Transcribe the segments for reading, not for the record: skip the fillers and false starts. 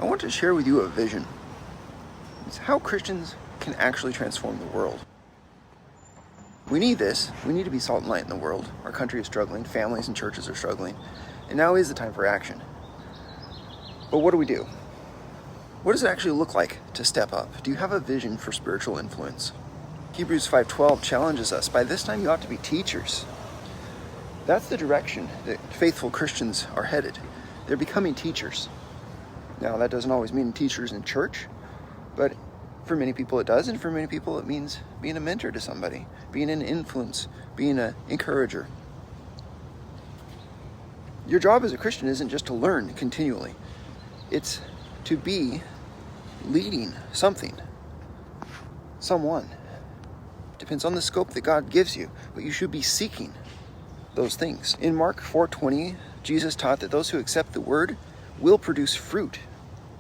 I want to share with you a vision. It's how Christians can actually transform the world. We need this. We need to be salt and light in the world. Our country is struggling, families and churches are struggling, and now is the time for action. But what do? What does it actually look like to step up? Do you have a vision for spiritual influence? Hebrews 5:12 challenges us. By this time you ought to be teachers. That's the direction that faithful Christians are headed. They're becoming teachers. Now, that doesn't always mean teachers in church, but for many people it does, and for many people it means being a mentor to somebody, being an influence, being an encourager. Your job as a Christian isn't just to learn continually. It's to be leading something, someone. Depends on the scope that God gives you, but you should be seeking those things. In Mark 4:20, Jesus taught that those who accept the word will produce fruit,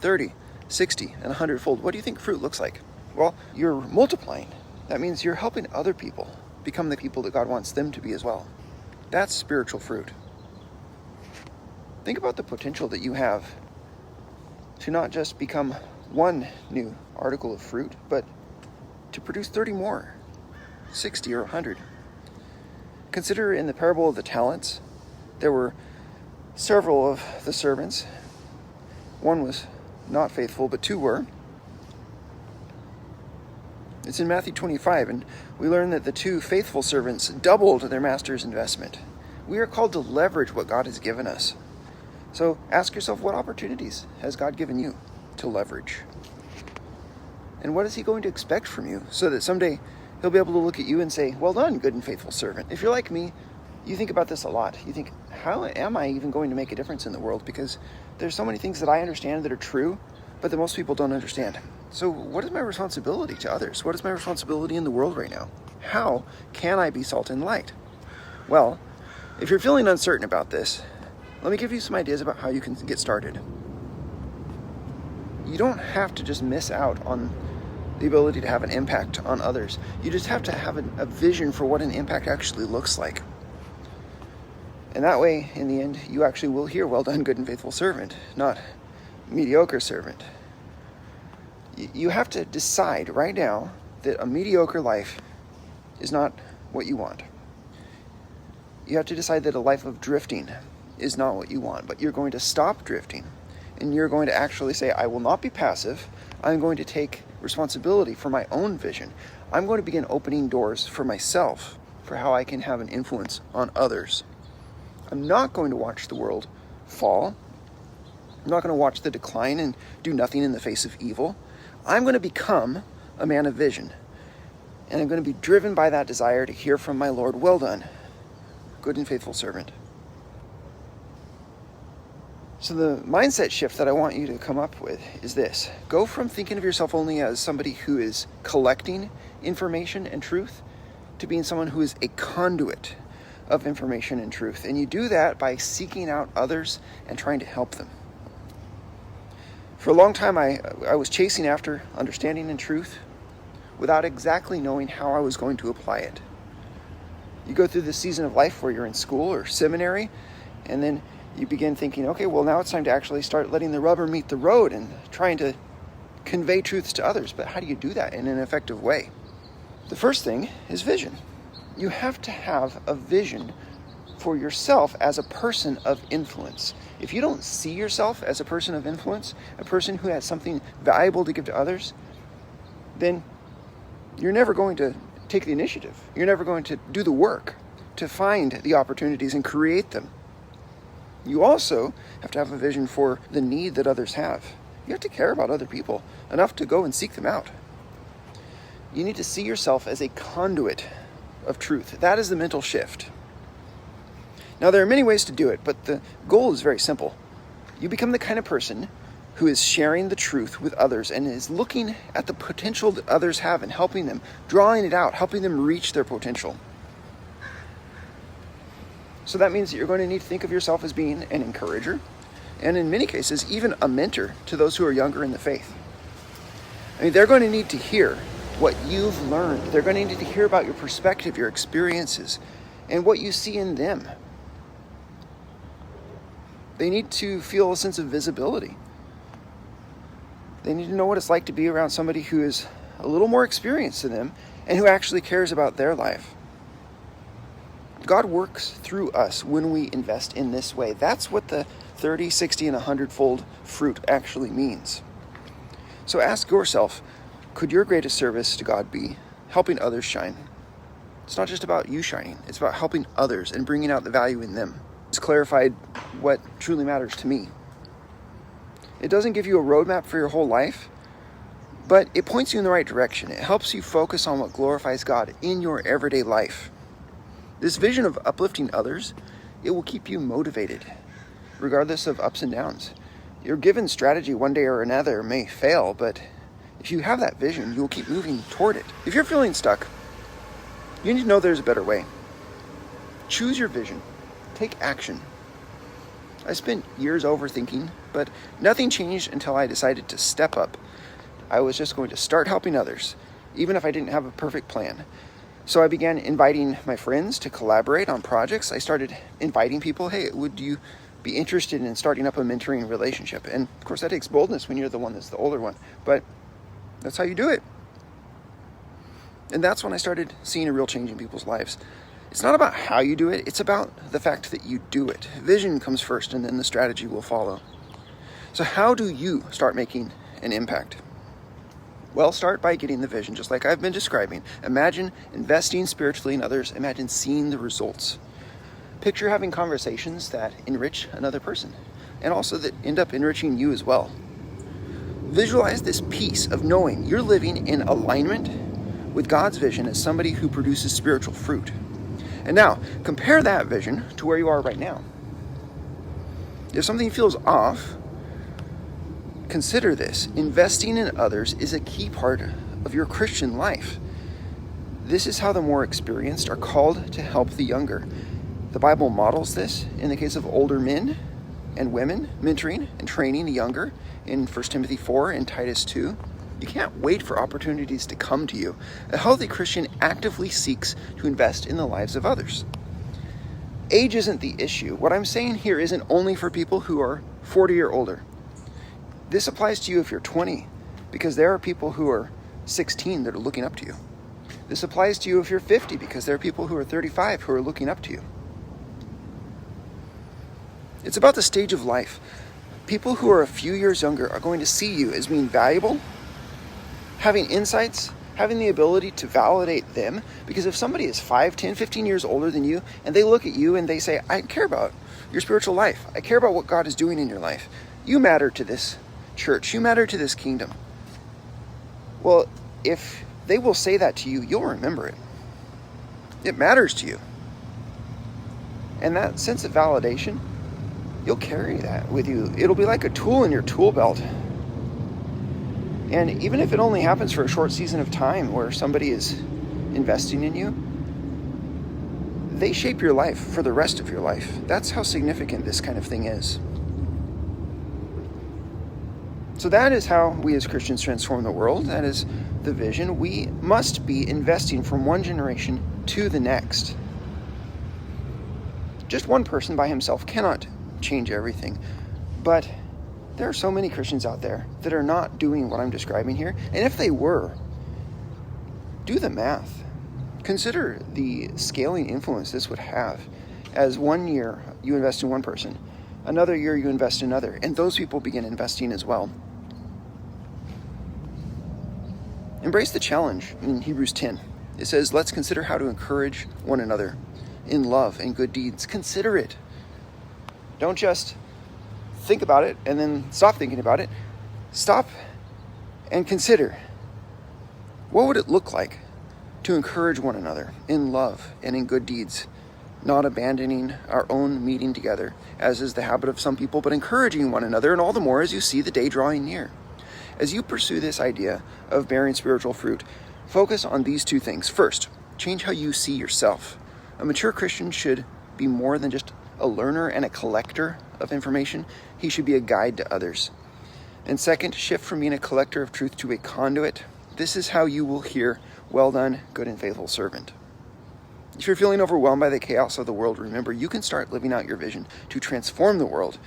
30, 60, and 100-fold. What do you think fruit looks like? Well, you're multiplying. That means you're helping other people become the people that God wants them to be as well. That's spiritual fruit. Think about the potential that you have to not just become one new article of fruit, but to produce 30 more, 60 or 100. Consider in the parable of the talents, there were several of the servants. One was not faithful, but two were. It's in Matthew 25, and we learn that the two faithful servants doubled their master's investment. We are called to leverage what God has given us. So ask yourself, what opportunities has God given you to leverage? And what is he going to expect from you so that someday he'll be able to look at you and say, well done, good and faithful servant. If you're like me, you think about this a lot. You think, how am I even going to make a difference in the world? Because there's so many things that I understand that are true, but that most people don't understand. So what is my responsibility to others? What is my responsibility in the world right now? How can I be salt and light? Well, if you're feeling uncertain about this, let me give you some ideas about how you can get started. You don't have to just miss out on the ability to have an impact on others. You just have to have a vision for what an impact actually looks like. And that way, in the end, you actually will hear, well done, good and faithful servant, not mediocre servant. You have to decide right now that a mediocre life is not what you want. You have to decide that a life of drifting is not what you want, but you're going to stop drifting. And you're going to actually say, I will not be passive. I'm going to take responsibility for my own vision. I'm going to begin opening doors for myself, for how I can have an influence on others. I'm not going to watch the world fall. I'm not going to watch the decline and do nothing in the face of evil. I'm going to become a man of vision. And I'm going to be driven by that desire to hear from my Lord, well done, good and faithful servant. So the mindset shift that I want you to come up with is this. Go from thinking of yourself only as somebody who is collecting information and truth to being someone who is a conduit of information and truth. And you do that by seeking out others and trying to help them. For a long time, I was chasing after understanding and truth without exactly knowing how I was going to apply it. You go through this season of life where you're in school or seminary, and then you begin thinking, okay, well, now it's time to actually start letting the rubber meet the road and trying to convey truths to others. But how do you do that in an effective way? The first thing is vision. You have to have a vision for yourself as a person of influence. If you don't see yourself as a person of influence, a person who has something valuable to give to others, then you're never going to take the initiative. You're never going to do the work to find the opportunities and create them. You also have to have a vision for the need that others have. You have to care about other people enough to go and seek them out. You need to see yourself as a conduit of truth. That is the mental shift. Now, there are many ways to do it, but the goal is very simple. You become the kind of person who is sharing the truth with others and is looking at the potential that others have and helping them, drawing it out, helping them reach their potential. So that means that you're going to need to think of yourself as being an encourager, and in many cases, even a mentor to those who are younger in the faith. I mean, they're going to need to hear what you've learned. They're going to need to hear about your perspective, your experiences, and what you see in them. They need to feel a sense of visibility. They need to know what it's like to be around somebody who is a little more experienced than them and who actually cares about their life. God works through us when we invest in this way. That's what the 30, 60, and 100-fold fruit actually means. So ask yourself, could your greatest service to God be helping others shine? It's not just about you shining. It's about helping others and bringing out the value in them. It's clarified what truly matters to me. It doesn't give you a roadmap for your whole life, but it points you in the right direction. It helps you focus on what glorifies God in your everyday life. This vision of uplifting others, it will keep you motivated, regardless of ups and downs. Your given strategy one day or another may fail, but if you have that vision, you'll keep moving toward it. If you're feeling stuck, you need to know there's a better way. Choose your vision. Take action. I spent years overthinking, but nothing changed until I decided to step up. I was just going to start helping others, even if I didn't have a perfect plan. So I began inviting my friends to collaborate on projects. I started inviting people, hey, would you be interested in starting up a mentoring relationship? And of course, that takes boldness when you're the one that's the older one, but that's how you do it. And that's when I started seeing a real change in people's lives. It's not about how you do it, it's about the fact that you do it. Vision comes first, and then the strategy will follow. So how do you start making an impact? Well, start by getting the vision, just like I've been describing. Imagine investing spiritually in others. Imagine seeing the results. Picture having conversations that enrich another person, and also that end up enriching you as well. Visualize this peace of knowing you're living in alignment with God's vision as somebody who produces spiritual fruit. And now, compare that vision to where you are right now. If something feels off, consider this. Investing in others is a key part of your Christian life. This is how the more experienced are called to help the younger. The Bible models this in the case of older men and women, mentoring and training the younger in 1 Timothy 4 and Titus 2. You can't wait for opportunities to come to you. A healthy Christian actively seeks to invest in the lives of others. Age isn't the issue. What I'm saying here isn't only for people who are 40 or older. This applies to you if you're 20, because there are people who are 16 that are looking up to you. This applies to you if you're 50, because there are people who are 35 who are looking up to you. It's about the stage of life. People who are a few years younger are going to see you as being valuable, having insights, having the ability to validate them. Because if somebody is 5, 10, 15 years older than you, and they look at you and they say, I care about your spiritual life. I care about what God is doing in your life. You matter to this church. You matter to this kingdom. Well, if they will say that to you, you'll remember it. It matters to you. And that sense of validation, you'll carry that with you. It'll be like a tool in your tool belt. And even if it only happens for a short season of time where somebody is investing in you, they shape your life for the rest of your life. That's how significant this kind of thing is. So that is how we as Christians transform the world. That is the vision. We must be investing from one generation to the next. Just one person by himself cannot change everything. But there are so many Christians out there that are not doing what I'm describing here. And if they were, do the math. Consider the scaling influence this would have. As 1 year you invest in one person, another year you invest in another, and those people begin investing as well. Embrace the challenge in Hebrews 10. It says, let's consider how to encourage one another in love and good deeds. Consider it. Don't just think about it and then stop thinking about it. Stop and consider. What would it look like to encourage one another in love and in good deeds, not abandoning our own meeting together, as is the habit of some people, but encouraging one another, and all the more as you see the day drawing near. As you pursue this idea of bearing spiritual fruit, focus on these two things. First, change how you see yourself. A mature Christian should be more than just a learner and a collector of information. He should be a guide to others. And second, shift from being a collector of truth to a conduit. This is how you will hear, well done, good and faithful servant. If you're feeling overwhelmed by the chaos of the world, remember, you can start living out your vision to transform the world.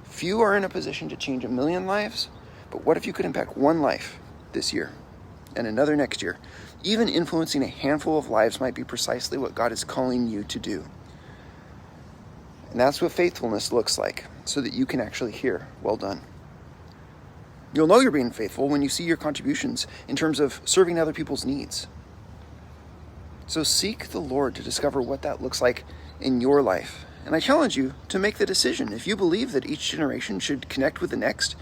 Few are in a position to change 1 million lives, But what if you could impact one life this year and another next year? Even influencing a handful of lives might be precisely what God is calling you to do. And that's what faithfulness looks like, so that you can actually hear, well done. You'll know you're being faithful when you see your contributions in terms of serving other people's needs. So seek the Lord to discover what that looks like in your life. And I challenge you to make the decision. If you believe that each generation should connect with the next,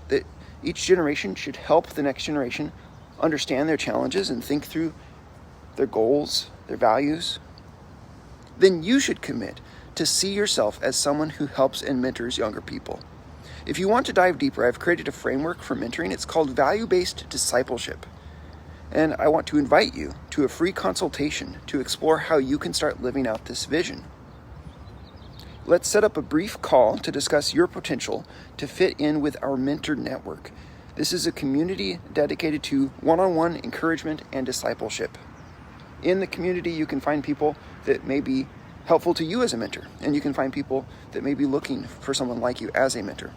that each generation should help the next generation understand their challenges and think through their goals, their values, then you should commit to see yourself as someone who helps and mentors younger people. If you want to dive deeper, I've created a framework for mentoring. It's called value-based discipleship. And I want to invite you to a free consultation to explore how you can start living out this vision. Let's set up a brief call to discuss your potential to fit in with our mentor network. This is a community dedicated to one-on-one encouragement and discipleship. In the community, you can find people that may be helpful to you as a mentor, and you can find people that may be looking for someone like you as a mentor.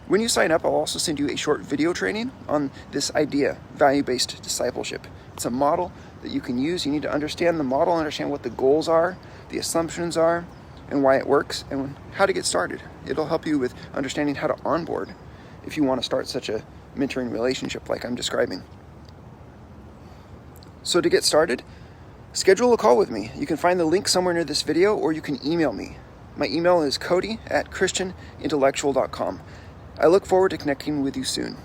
When you sign up, I'll also send you a short video training on this idea, value-based discipleship. It's a model that you can use. You need to understand the model, understand what the goals are, the assumptions are, and why it works, and how to get started. It'll help you with understanding how to onboard if you want to start such a mentoring relationship like I'm describing. So to get started, schedule a call with me. You can find the link somewhere near this video, or you can email me. My email is cody@christianintellectual.com. I look forward to connecting with you soon.